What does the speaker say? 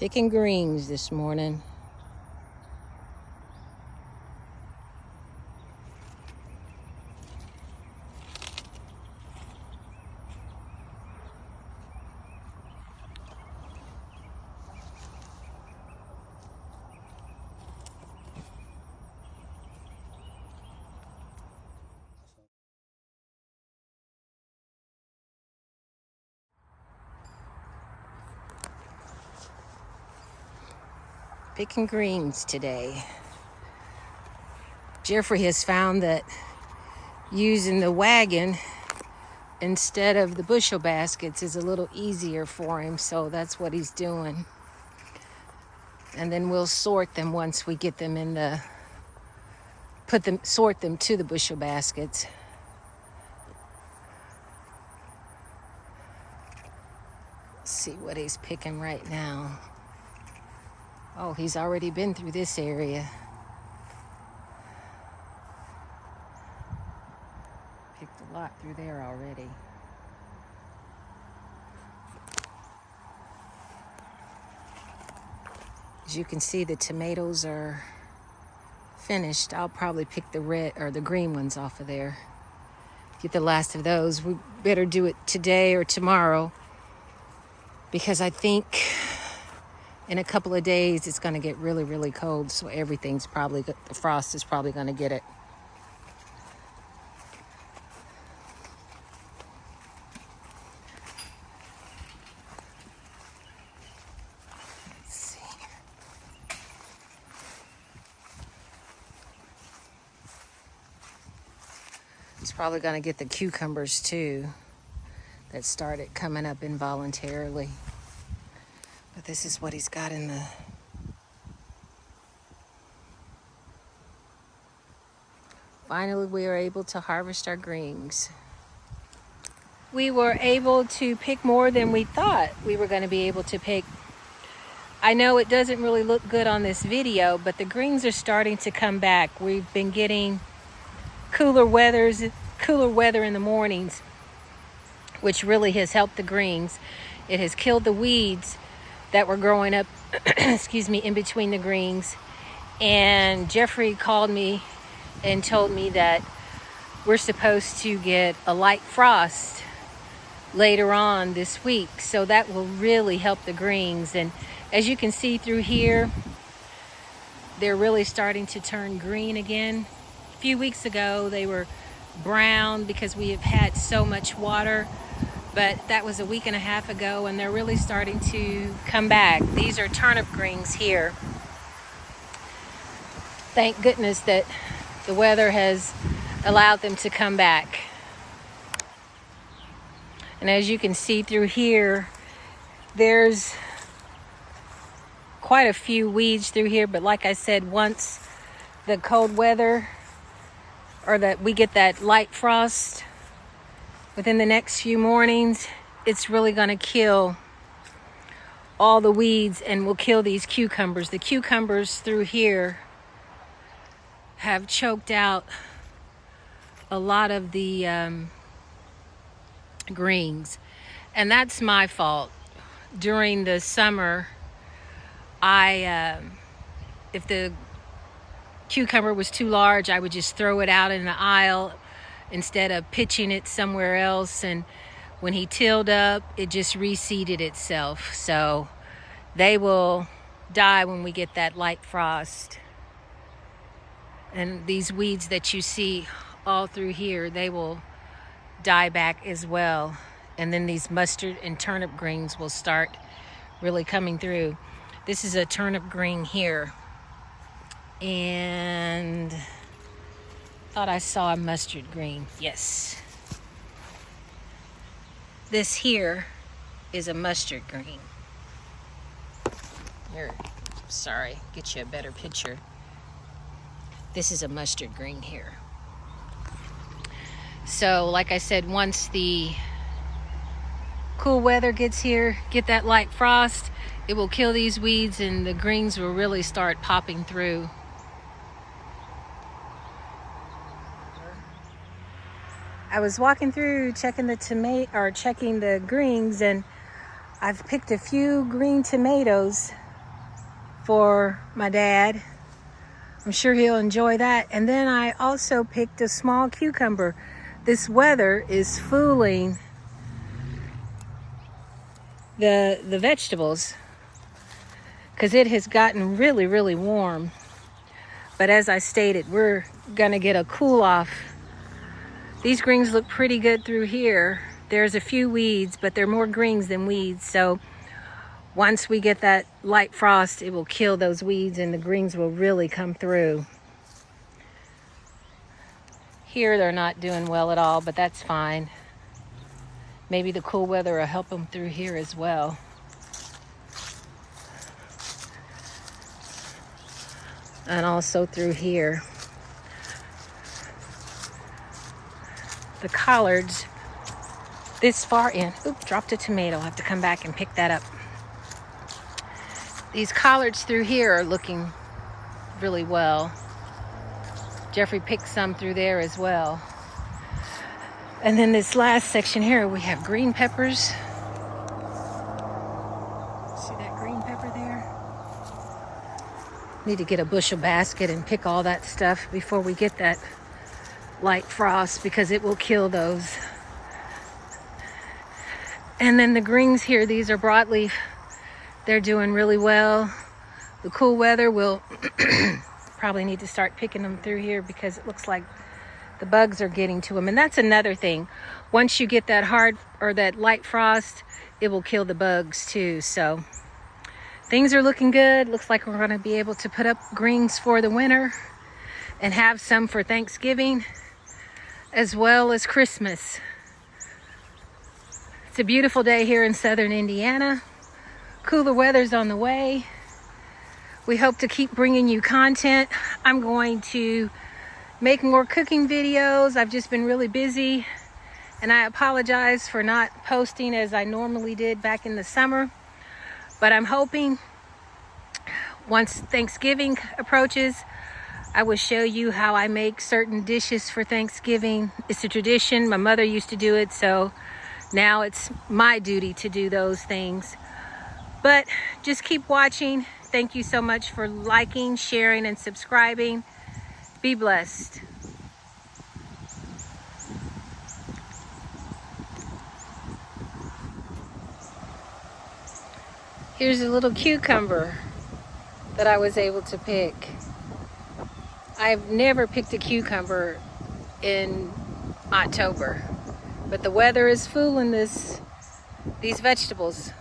Picking greens this morning. Picking greens today. Jeffrey has found that using the wagon instead of the bushel baskets is a little easier for him, so that's what he's doing. And then we'll sort them once we get them in the, sort them to the bushel baskets. Let's see what he's picking right now. Oh, he's already been through this area. Picked a lot through there already. As you can see, the tomatoes are finished. I'll probably pick the red or the green ones off of there. Get the last of those. We better do it today or tomorrow, because I think in a couple of days it's going to get really, really cold, so everything's probably, the frost is probably going to get it. Let's see. It's probably going to get the cucumbers too that started coming up involuntarily. But this is what he's got in the... Finally, we are able to harvest our greens. We were able to pick more than we thought we were going to be able to pick. I know it doesn't really look good on this video, but the greens are starting to come back. We've been getting cooler weather in the mornings, which really has helped the greens. It has killed the weeds that were growing up, excuse me, in between the greens. And Jeffrey called me and told me that we're supposed to get a light frost later on this week. So that will really help the greens. And as you can see through here, they're really starting to turn green again. A few weeks ago, they were brown because we have had so much water. But that was a week and a half ago, and they're really starting to come back. These are turnip greens here. Thank goodness that the weather has allowed them to come back. And as you can see through here, there's quite a few weeds through here. But like I said, once the cold weather, or that we get that light frost within the next few mornings, it's really going to kill all the weeds and will kill these cucumbers. The cucumbers through here have choked out a lot of the greens, and that's my fault. During the summer, if the cucumber was too large, I would just throw it out in the aisle instead of pitching it somewhere else. And when he tilled up, it just reseeded itself. So they will die when we get that light frost. And these weeds that you see all through here, they will die back as well. And then these mustard and turnip greens will start really coming through. This is a turnip green here. And thought I saw a mustard green. Yes. This here is a mustard green. Here, sorry, get you a better picture. This is a mustard green here. So, like I said, once the cool weather gets here, get that light frost, it will kill these weeds and the greens will really start popping through. I was walking through checking the greens, and I've picked a few green tomatoes for my dad. I'm sure he'll enjoy that. And then I also picked a small cucumber. This weather is fooling the vegetables because it has gotten really, really warm. But as I stated, we're gonna get a cool off. These greens look pretty good through here. There's a few weeds, but they're more greens than weeds. So once we get that light frost, it will kill those weeds and the greens will really come through. Here they're not doing well at all, but that's fine. Maybe the cool weather will help them through here as well. And also through here. The collards this far in. Oop, dropped a tomato. I'll have to come back and pick that up. These collards through here are looking really well. Jeffrey picked some through there as well. And then this last section here, we have green peppers. See that green pepper there? Need to get a bushel basket and pick all that stuff before we get that light frost because it will kill those. And then the greens here, these are broadleaf. They're doing really well. The cool weather will probably need to start picking them through here because it looks like the bugs are getting to them. And that's another thing. Once you get that hard or that light frost, it will kill the bugs too. So things are looking good. Looks like we're going to be able to put up greens for the winter and have some for Thanksgiving as well as Christmas. It's a beautiful day here in southern Indiana. Cooler weather's on the way. We hope to keep bringing you content. I'm going to make more cooking videos. I've just been really busy and I apologize for not posting as I normally did back in the summer. But I'm hoping once Thanksgiving approaches, I will show you how I make certain dishes for Thanksgiving. It's a tradition. My mother used to do it, so now it's my duty to do those things. But just keep watching. Thank you so much for liking, sharing, and subscribing. Be blessed. Here's a little cucumber that I was able to pick. I've never picked a cucumber in October, but the weather is fooling these vegetables.